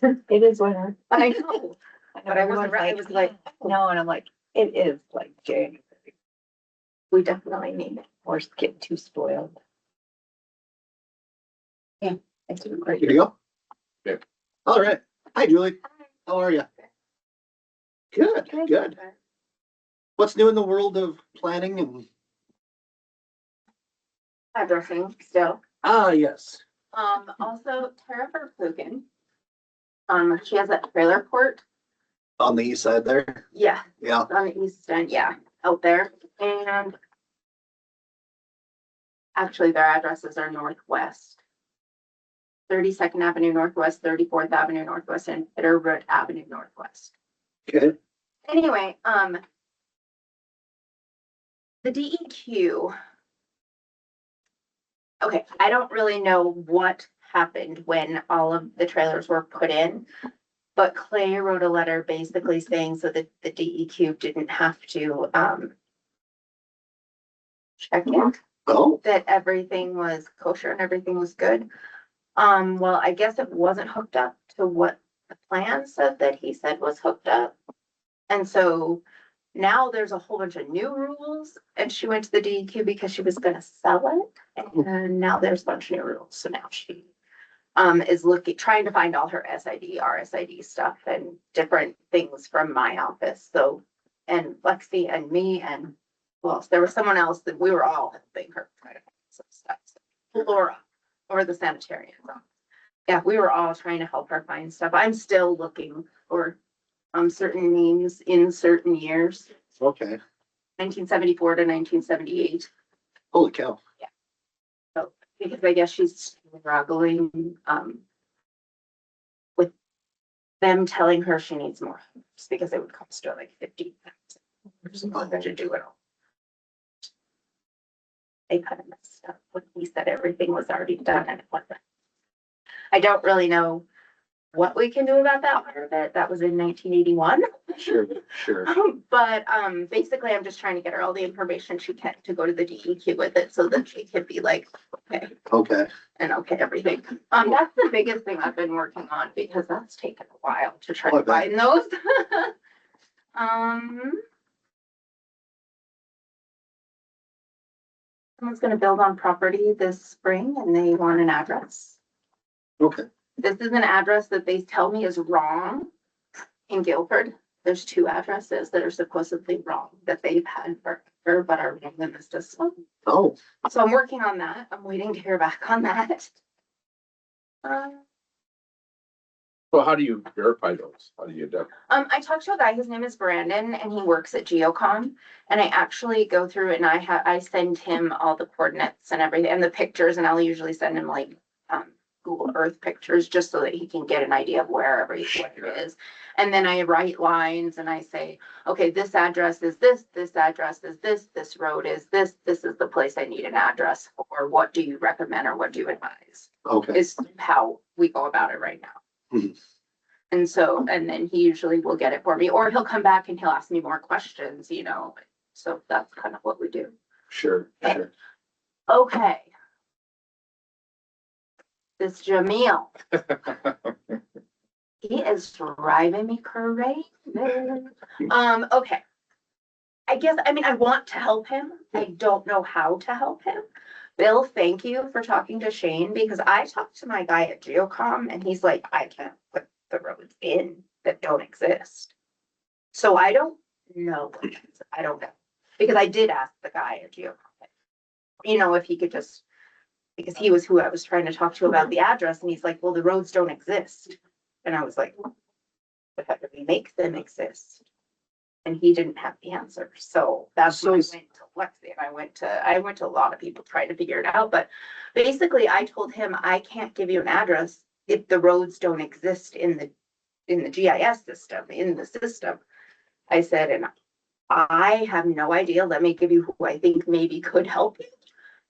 It is winter. I know, but I wasn't, I was like, No, and I'm like, it is like January. we definitely need it. We're getting too spoiled. It's been great. Here you go. Yeah. All right. Hi, Julie. How are you? Good, good. What's new in the world of planning and, Addressing still. yes. Also Tara Verplugen. She has that trailer court. On the east side there. Yeah, Yeah. on the east end, yeah, out there. And actually their addresses are northwest. 32nd Avenue Northwest, 34th Avenue Northwest, and Bitterroot Avenue Northwest. Okay. Anyway, the DEQ. Okay, I don't really know what happened when all of the trailers were put in, but Clay wrote a letter basically saying so that the DEQ didn't have to check in Oh, that everything was kosher and everything was good. Well, I guess it wasn't hooked up to what the plan said that he said was hooked up. And so now there's a whole bunch of new rules, and she went to the DEQ because she was gonna sell it. And now there's a bunch of new rules. So now she is trying to find all her SID, RSID stuff and different things from my office. So, and Lexi and me and well, there was someone else that we were all helping her try to find some stuff. Laura, or the sanitarian. Yeah, we were all trying to help her find stuff. I'm still looking for certain names in certain years, okay. 1974 to 1978. Holy cow. So, because I guess she's struggling with them telling her she needs more hoops because it would cost her like $50,000 to do it all. They kind of messed up when he said everything was already done and it wasn't. I don't really know what we can do about that part of it. That was in 1981. Sure, sure. But basically I'm just trying to get her all the information she can to go to the DEQ with it so that she can be like, okay, Okay. and okay, everything. That's the biggest thing I've been working on because that's taken a while to try to find those. Someone's gonna build on property this spring and they want an address. Okay. This is an address that they tell me is wrong in Guilford. There's 2 addresses that are supposedly wrong that they've had forever, but are wrong in this system. Oh, So I'm working on that. I'm waiting to hear back on that. So how do you verify those? How do you do? I talked to a guy, his name is Brandon, and he works at Geocom. And I actually go through and I send him all the coordinates and everything and the pictures, and I'll usually send him like Google Earth pictures just so that he can get an idea of where everything is. And then I write lines and I say, okay, this address is this address is this road is this is the place I need an address for. What do you recommend or what do you advise? okay. Is how we go about it right now. Mhm. And so, and then he usually will get it for me, or he'll come back and he'll ask me more questions, you know. So that's kind of what we do. Sure, sure. Okay. This Jamil, he is driving me crazy. Okay. I guess, I mean, I want to help him. I don't know how to help him. Bill, thank you for talking to Shane because I talked to my guy at Geocom and he's like, I can't put the roads in that don't exist. So I don't know. I don't know. Because I did ask the guy at Geocom, you know, if he could just, because he was who I was trying to talk to about the address and he's like, well, the roads don't exist. And I was like, but how do we make them exist? And he didn't have the answer. So that's when I went to Lexi and I went to a lot of people trying to figure it out. But basically I told him I can't give you an address if the roads don't exist in the GIS system, in the system. I said, and I have no idea. Let me give you who I think maybe could help you.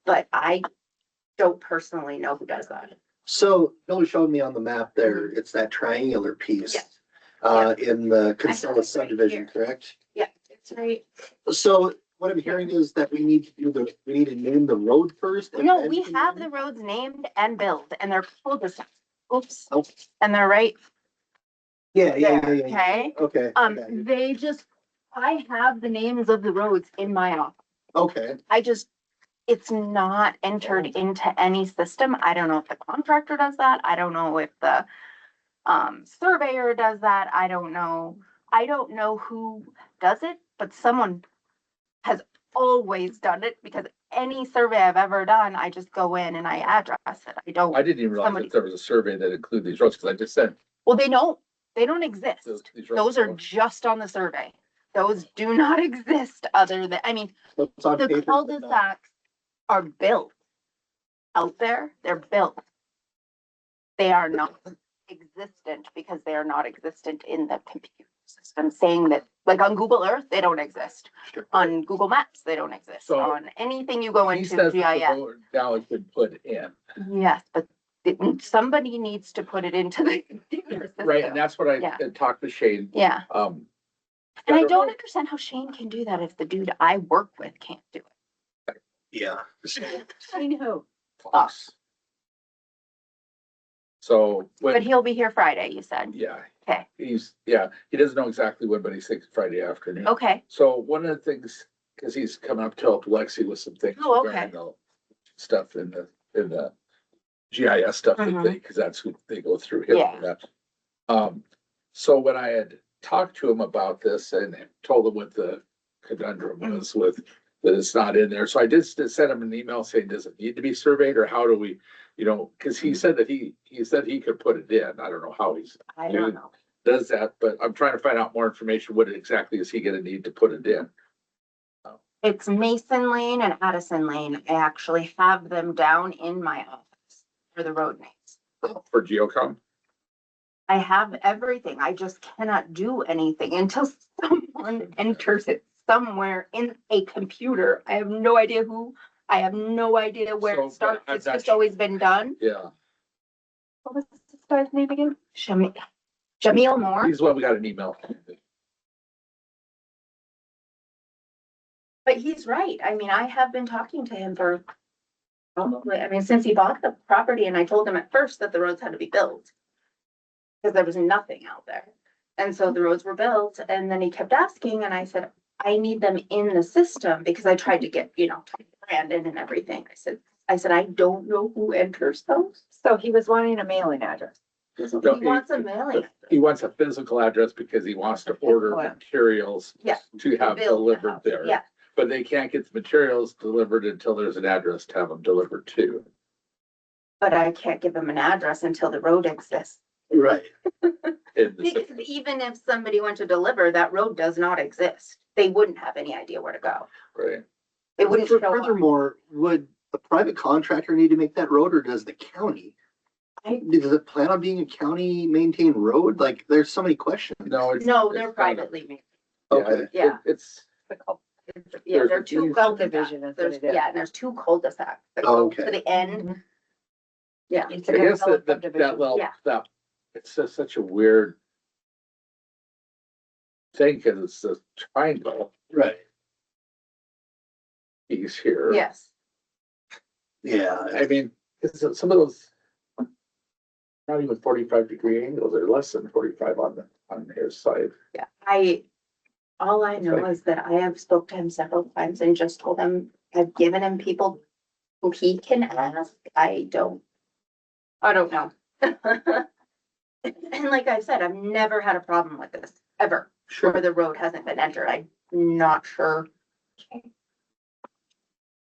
But I don't personally know who does that. So Bill showed me on the map there, it's that triangular piece. Yes. In the Consilla right subdivision, here. correct? Yeah, it's right. So what I'm hearing is that we need to name the road first. and No, then we name have it? the roads named and built and they're cul-de-sacs. Oops. Oh. And they're right Yeah, yeah, there, yeah, yeah. okay? Okay. I got you. They just, I have the names of the roads in my office. Okay, It's not entered into any system. I don't know if the contractor does that. I don't know if the surveyor does that. I don't know. I don't know who does it, but someone has always done it because any survey I've ever done, I just go in and I address it. I don't, I didn't even realize Somebody- that there was a survey that included these roads, because I just said. well, they don't exist. these roads Those are just on the survey. Those do not exist other than, I mean, so it's on the paper, but not- cul-de-sacs are built out there. They're built. They are not existent because they are not existent in the computer system, saying that, like on Google Earth, they don't exist. Sure. On Google Maps, they don't exist. So, On anything you go He into says that the GIS. road now has been put in, Yes, but somebody needs to put it into the computer system. right, and that's what I Yeah. had talked to Shane, Yeah, um. and I don't don't know. understand how Shane can do that if the dude I work with can't do it. Yeah. Shane who? Us. So, But when, he'll be here Friday, you said. yeah. Okay. He doesn't know exactly when, but he's thinking Friday afternoon. Okay, So one of the things, because he's coming up to help Lexi with some things. Oh, okay. regarding the Stuff in the GIS stuff, Mhm. because that's who they go through him Yeah. for that. So when I had talked to him about this and told him what the conundrum Mm-hmm. was with, that it's not in there, so I did send him an email saying, does it need to be surveyed, or how do we, because he said that he said he could put it in, I don't know how he's I don't know. does that, but I'm trying to find out more information. What exactly is he gonna need to put it in? It's Mason Lane and Addison Lane. I actually have them down in my office for the road names. For Geocom? I have everything. I just cannot do anything until someone enters it somewhere in a computer. I have no idea who, I have no idea where So, it starts. I'm It's not just sure. always been done. Yeah, What was this guy's name again? Jamil Moore. he's what we got an email. But he's right. I mean, I have been talking to him for probably, I mean, since he bought the property, and I told him at first that the roads had to be built. Because there was nothing out there. And so the roads were built, and then he kept asking, and I said, I need them in the system, because I tried to get, Brandon and everything. I said, I don't know who enters those. So he was wanting a mailing address. He No, wants a mailing. He wants a physical address because he wants to order Physical. materials Yeah. to have Build the delivered house. there. Yeah, But they can't get the materials delivered until there's an address to have them delivered to. but I can't give him an address until the road exists. Right. In the Because even if somebody went to deliver, that road does not exist. They wouldn't have any idea where to go. Right. They wouldn't show up. Furthermore, would a private contractor need to make that road, or does the county? Does it plan on being a county maintained road? Like, there's so many questions. No, it's. No, it's they're not a- privately made. Okay. Yeah. It's, Yeah, There's there are a two subdivision cul-de-sacs. is what There's, it is. yeah, and there's two cul-de-sacs that go Okay. to the end. Yeah. It's I a guess developed that subdivision. well, Yeah. that, it's just such a weird thing, because it's a triangle Right. piece here. Yes. Yeah. I mean, it's some of those not even 45-degree angles, they're less than 45 on his side. Yeah. All I know is that I have spoke to him several times and just told him, I've given him people who he can ask. I don't know. And like I said, I've never had a problem with this, ever, where the road hasn't been entered. I'm not sure.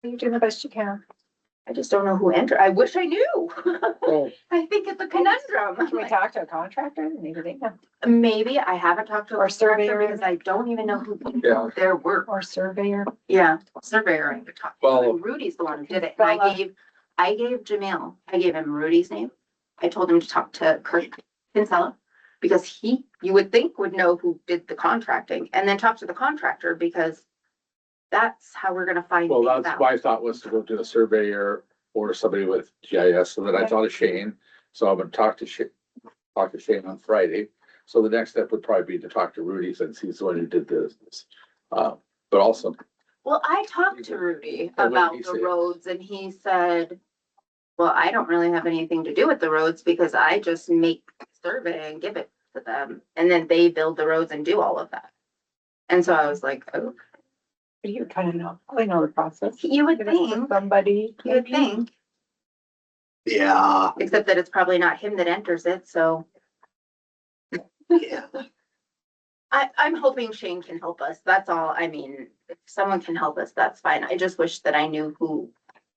You're doing the best you can. I just don't know who entered. I wish I knew. Oh, I think it's a conundrum. Can we talk to a contractor? Maybe they know. Maybe I haven't talked to Or a surveyor surveyor. because I don't even know who did Yeah. their work. Or surveyor. Yeah, surveyor I could talk to. Well- And Rudy's the one who did it. And I gave Jamil, I gave him Rudy's name. I told him to talk to Kurt Kinsella because you would think would know who did the contracting, and then talk to the contractor because that's how we're gonna find well, things that's out. my thought, was to go to a surveyor or somebody with GIS, and then I thought of Shane. So I'm gonna talk to Shane on Friday. So the next step would probably be to talk to Rudy, since he's the one who did this. But also, Well, I talked to Rudy And what did about he the say? roads and he said, well, I don't really have anything to do with the roads because I just make the survey and give it to them, and then they build the roads and do all of that. And so I was like, oh, But you kind of know, I know the process. you would Give it to think, somebody. you would maybe. think, Yeah, except that it's probably not him that enters it, so. yeah. I'm hoping Shane can help us. That's all. I mean, if someone can help us, that's fine. I just wish that I knew who,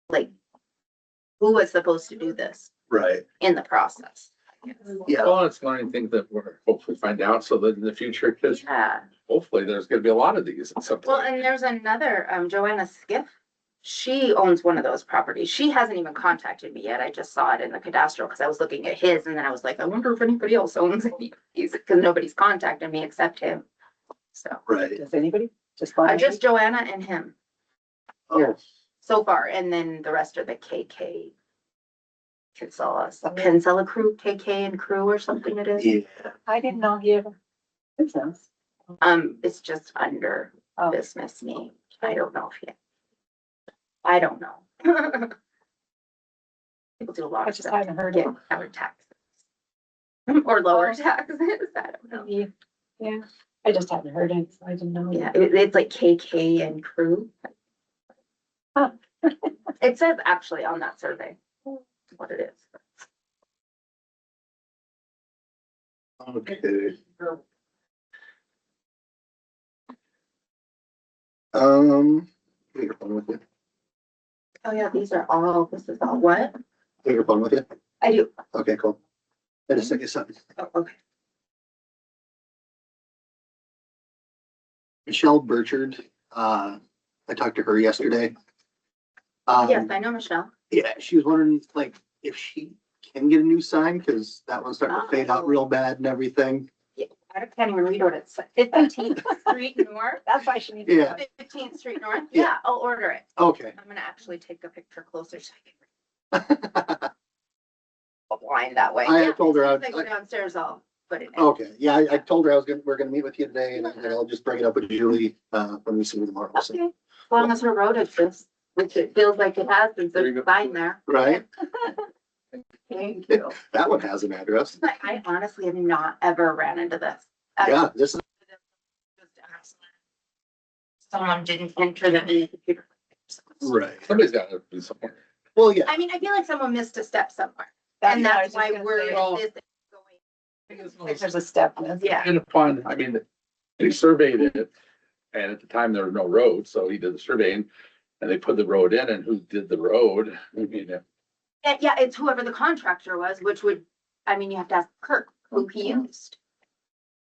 like, who was supposed to do this Right, in the process. yeah. Well, it's one of the things that we're hopefully find out so that in the future, because Yeah. hopefully there's gonna be a lot of these at some Well, point. and there's another, Joanna Skiff. She owns one of those properties. She hasn't even contacted me yet. I just saw it in the cadastral because I was looking at his and then I was like, I wonder if anybody else owns any of these, because nobody's contacted me except him. So, Right. Does anybody? Just one? just Joanna and him Oh, so far, and then the rest are the KK. Kinsella crew, KK and crew or something it is. yeah. I didn't know he ever. Business. It's just under Oh, business name. I don't know if I don't know. People do a lot I of just stuff haven't to heard get it. better taxes. Or lower Oh. taxes, I don't know. Maybe. Yeah, I just haven't heard it, so I didn't know. Yeah, it's like KK and crew. Huh. It says actually on that survey what it is. Okay. Take your phone with you. Oh yeah, this is all what? Take your phone with you. I do. Okay, cool. I just sent you something. Oh, okay. Michelle Burchard, I talked to her yesterday. Yes, I know Michelle. Yeah, she was wondering like if she can get a new sign, cause that one's starting to fade out real bad and everything. I can't even read what it says. 15th Street North. That's why she needs. Yeah. 15th Street North. Yeah. Yeah, I'll order it. Okay. I'm gonna actually take a picture closer so I can read a blind that way. I Yeah, told her as soon as I go downstairs, I'll put it in. Okay, yeah, I told her we're gonna meet with you today and then I'll just bring it up with Julie, when we see her tomorrow. So. Okay, as long as her road is just, which it feels like it has, since There you there's a go. sign there. Right? Thank you. That one has an address. But I honestly have not ever ran into this. Yeah, this is, Someone didn't enter them in the computer. right. Somebody's gotta do something. Well, yeah, I mean, I feel like someone missed a step somewhere, That- and yeah, I that's was just why gonna we're, say, Well- this is going. There's a step in this. Yeah, And upon, I mean, they surveyed it, and at the time there was no road, so he did the surveying. And they put the road in, and who did the road? I mean, yeah, it's whoever the contractor was, which would, I mean, you have to ask Kirk who he used.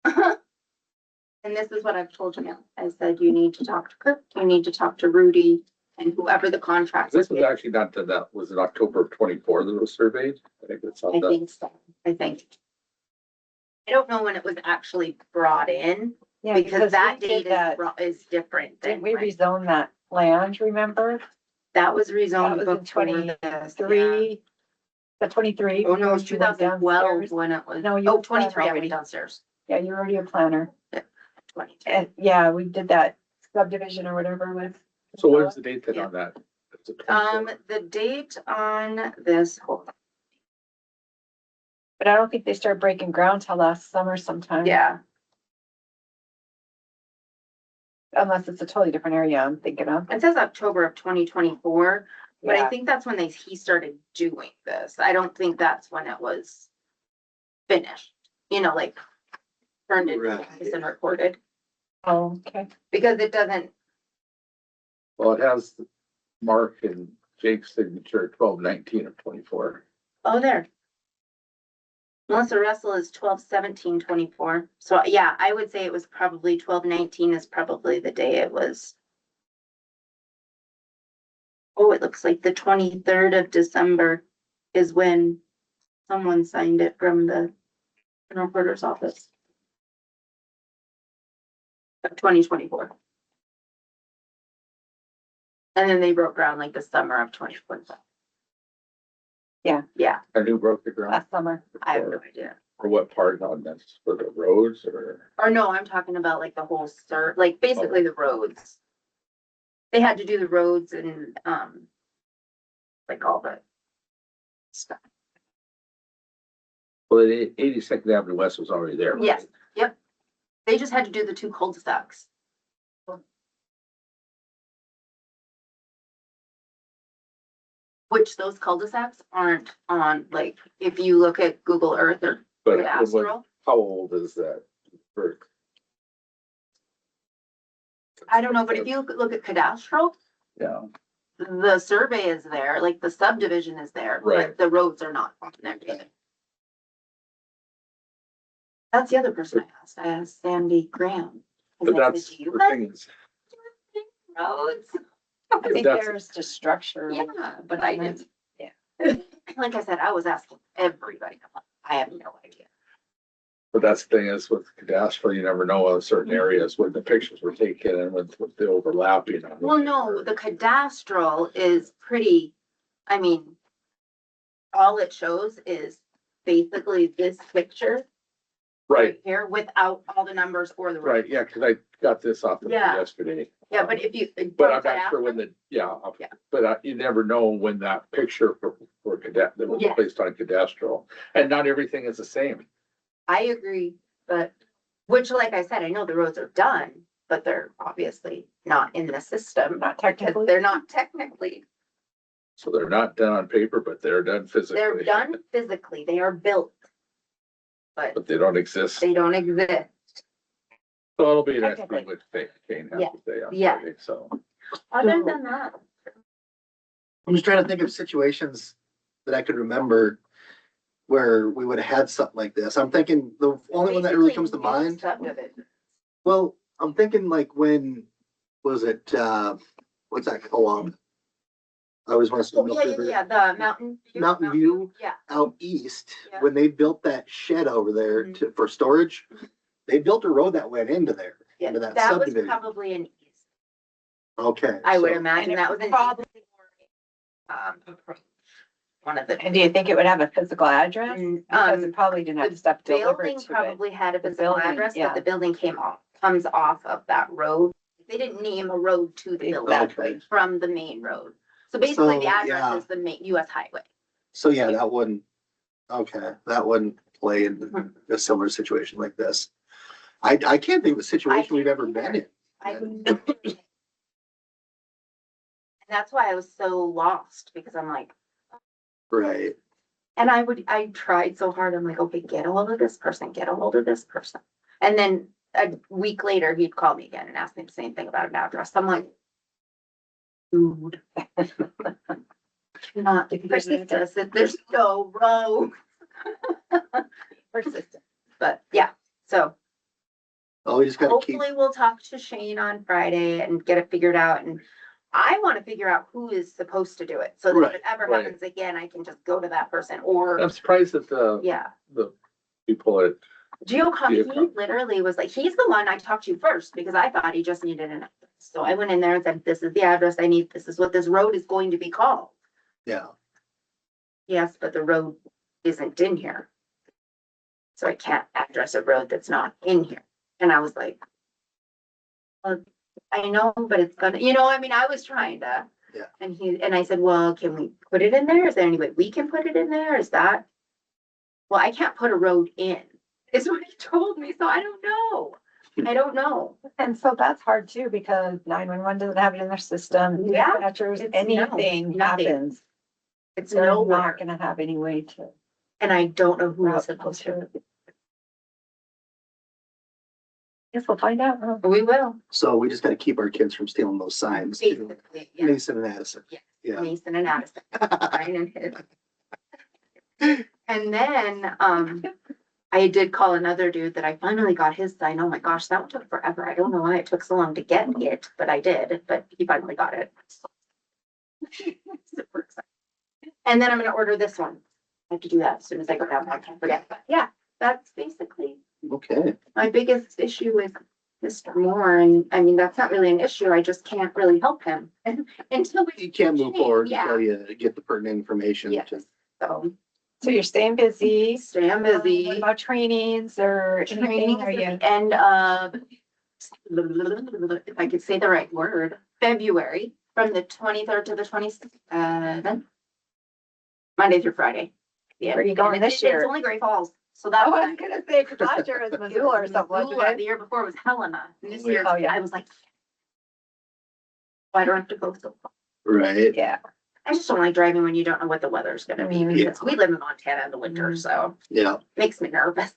And this is what I've told him. I said, you need to talk to Kirk, you need to talk to Rudy and whoever the contractor this was is. actually not, that was in October of 24 that it was surveyed. I think it's I on that. think so, I think. I don't know when it was actually brought in, Yeah, because that we date did that. is different than Didn't we when rezone that land, remember? that was That rezoned was in before this, yeah. 23, the 23. Oh, no, it was You went 2012 downstairs. when it was, No, you oh, were planning 23, I went already. downstairs. Yeah, you're already a planner. 23. And yeah, we did that subdivision or whatever with. So what is the date then Yeah. on that? Is it 24? The date on this, hold on. But I don't think they started breaking ground till last summer sometime. Yeah, Unless it's a totally different area I'm thinking of. it says October of 2024, but I Yeah, think that's when he started doing this. I don't think that's when it was finished, like turned into Right. and recorded, oh, okay. because it doesn't, Well, it has Mark and Jake's signature, 12/19 of 24. oh, there. Melissa Russell is 12/17/24. So yeah, I would say it was probably 12/19 is probably the day it was. Oh, it looks like the 23rd of December is when someone signed it from the reporter's office. Of 2024. And then they broke ground like the summer of 2025. Yeah, And who broke the ground? Last summer. I have no idea. Or what part on this, for the roads or? Or no, I'm talking about like the whole like basically the roads. They had to do the roads and, like all the stuff. Well, the 82nd Avenue West was already there. right? Yes, yep. They just had to do the two cul-de-sacs. Which those cul-de-sacs aren't on, like, if you look at Google Earth or But Cadastral, how old is that? Birth? I don't know, but if you look at Cadastral, Yeah, the survey is there, like the subdivision is there, Right. but the roads are not on there either. That's the other person I asked. I asked Sandy Graham. but I said, that's, "Do you the guys thing is, do roads?" I think That's- there's just structure. Yeah, but I didn't. Yeah. Like I said, I was asking everybody. I'm like, I have no idea. but that's the thing is with cadastral, you never know in certain areas when the pictures were taken and with the overlapping. on Well, them. no, the cadastral is pretty, I mean, all it shows is basically this picture Right, here without all the numbers or the. right, yeah, cause I got this off of Yeah. yesterday. Yeah, but if you. But I'm not sure when the, Yeah. but you never know when that picture for cadet, that was Yeah. placed on cadastral. And not everything is the same. I agree, but, which like I said, I know the roads are done, but they're obviously not in the system. Not Because technically. they're not technically, So they're not done on paper, but they're done physically. they're done physically, they are built. But But they don't exist. they don't exist. So it'll be next Technically. week with Kane has Yeah. to say on Yeah. Friday, so. Other than that, I'm just trying to think of situations that I could remember where we would have had something like this. I'm thinking the only one that really comes to basically new mind, subdivision. well, I'm thinking like when, was it, what's that called? I always want to say Oh, Milk yeah, River. yeah, the Mountain. Mountain View. Yeah, Out east, Yeah. when they built that shed over there Mhm. to, for storage, they built a road that went into there, yeah, into that that was subdivision. probably an east. Okay. I would so- imagine And that it was an probably- approach. One of the. And do you think it would have a physical address? Because it probably didn't have the stuff delivered building to it. probably had a The physical building, address, yeah. but the building comes off of that road. They didn't name a road to the building Exactly. from the main road. So basically So, the address yeah. is the main US highway. So yeah, that wouldn't, okay, that wouldn't play in Mhm. a similar situation like this. I can't think of a situation we've can't ever been either. in. I Yeah. And that's why I was so lost because I'm like, Right. and I tried so hard. I'm like, okay, get a hold of this person, get a hold of this person. And then a week later, he'd call me again and ask me the same thing about an address. I'm like, dude. Not Persistent. persistent. There's no road. Persistent. But yeah, so Oh, we just gotta keep, hopefully we'll talk to Shane on Friday and get it figured out. And I want to figure out who is supposed to do it. So that if Right, it ever right. happens again, I can just go to that person or, I'm surprised that yeah. the people at, Geocom, he Geocom. literally was like, he's the one I talked to first because I thought he just needed an address. So I went in there and said, this is the address I need. This is what this road is going to be called. yeah, Yes, but the road isn't in here. So I can't address a road that's not in here. And I was like, well, I know, but it's gonna, I mean, I was trying to. Yeah. And I said, well, can we put it in there? Is there any way we can put it in there? Is that? Well, I can't put a road in, is what he told me. So I don't know. I don't know. And so that's hard too, because 911 doesn't have it in their system. Yeah, Dispatchers, it's anything nothing. happens. It's They're nowhere. not gonna have any way to. And I don't know who route is supposed to. Guess we'll find out. huh? We will. so we just gotta keep our kids from stealing those signs. too. Basically, yeah. Mason and Addison. Yeah. Yeah. Mason and Addison. Mine and his. And then, I did call another dude that I finally got his sign. Oh my gosh, that one took forever. I don't know why it took so long to get it, but I did, but he finally got it. Super excited. And then I'm gonna order this one. I have to do that as soon as I go down. I can't forget, but yeah, that's basically Okay, my biggest issue with Mr. Moore. And I mean, that's not really an issue. I just can't really help him until we. you can't move forward Yeah. until you get the pertinent information. Yes, to- so So you're staying busy. stay What busy. about trainings or Training anything? Are at you? the end of, if I could say the right word, February, from the 23rd to the 27th. Monday through Friday. Yeah. Where are you going And it's- this year? It's only Great Falls, so that's. Oh, I was gonna say, 'cause last year was Missoula or something, wasn't Missoula. it? The year before was Helena. And this year, Oh, yeah. I was like, I don't have to go so far. Right. Yeah. I just don't like driving when you don't know what the weather's gonna be, Yeah. because we live in Montana in the winter, so Yeah, makes me nervous.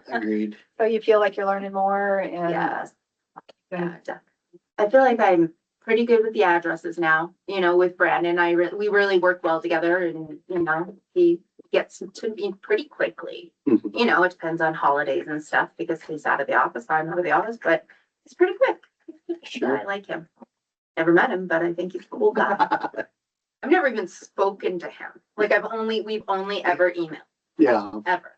agreed. So you feel like you're learning more and. Yes. Good. Yeah, definitely. I feel like I'm pretty good with the addresses now, you know, with Brandon, we really work well together and, you know, he gets to me pretty quickly. Mhm. You know, it depends on holidays and stuff because he's out of the office, I'm out of the office, but he's pretty quick. Sure. I like him. Never met him, but I think he's a cool guy. I've never even spoken to him. Like we've only ever emailed, Yeah, ever.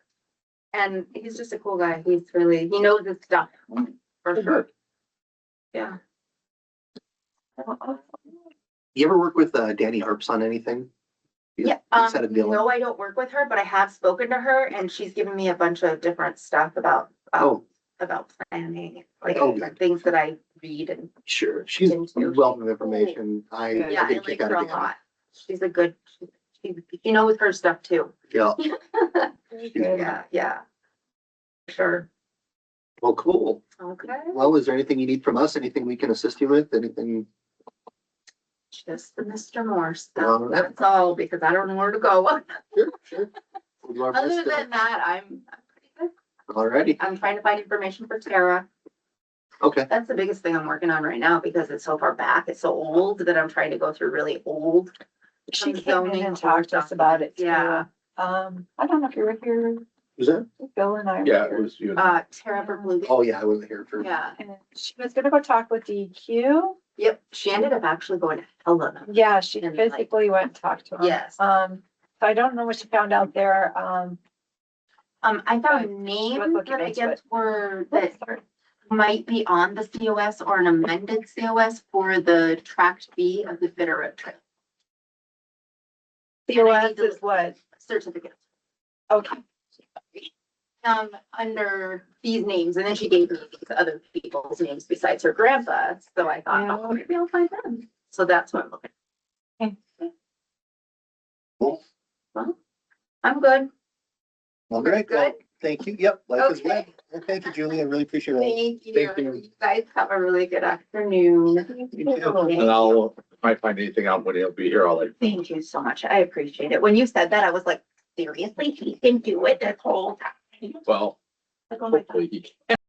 And he's just a cool guy. He knows his stuff for sure. Yeah. you ever work with Danny Harps on anything? You- Yeah, you set a deal up? no, I don't work with her, but I have spoken to her and she's given me a bunch of different stuff about Oh, planning, like Oh, good. things that I read and sure, she's a Into- wealth of information. I Yeah, yeah, I get a like kick out her of a Danny. lot. She's a good, she knows her stuff too. Yeah, Very good. Yeah. Sure. well, cool. Okay. Well, is there anything you need from us? Anything we can assist you with? Anything? Just the Mr. Morse All stuff. right. That's all, because I don't know where to go. Sure. We'll do our Other best to- than that, I'm pretty good. Alrighty, I'm trying to find information for Tara. okay, That's the biggest thing I'm working on right now because it's so far back. It's so old that I'm trying to go through really old. She came zoning in and talked to us about it too. Yeah. I don't know if you were here, was that? Bill and I were Yeah, it here. was you. Tara Berblue. Oh, yeah, I wasn't here for. Yeah. And she was gonna go talk with DQ. Yep. She ended up actually going to Helena. Yeah, she And, like- physically went and talked to him. Yes. So I don't know what she found out there. I Right. found names looking that I into guess it. were, that Sorry. might be on the COS or an amended COS for the tract B of the Bitterroot Trail COS is what? certificate. Okay. Under these names, and then she gave me these other people's names besides her grandpa, so I thought, Yeah. oh, maybe I'll find them. So that's what I'm looking. Cool. Well, I'm good. All right, well, Good. thank you. Yep, life is good. Okay. Well, thank you, Julie. I really appreciate it. Thank you. Thank you. You guys have a really good afternoon. You too. And I'll, if I find anything out when he'll be here, I'll like, Thank you so much. I appreciate it. When you said that, I was like, seriously, he can do it this whole time. well, Like, oh my God. hopefully he can.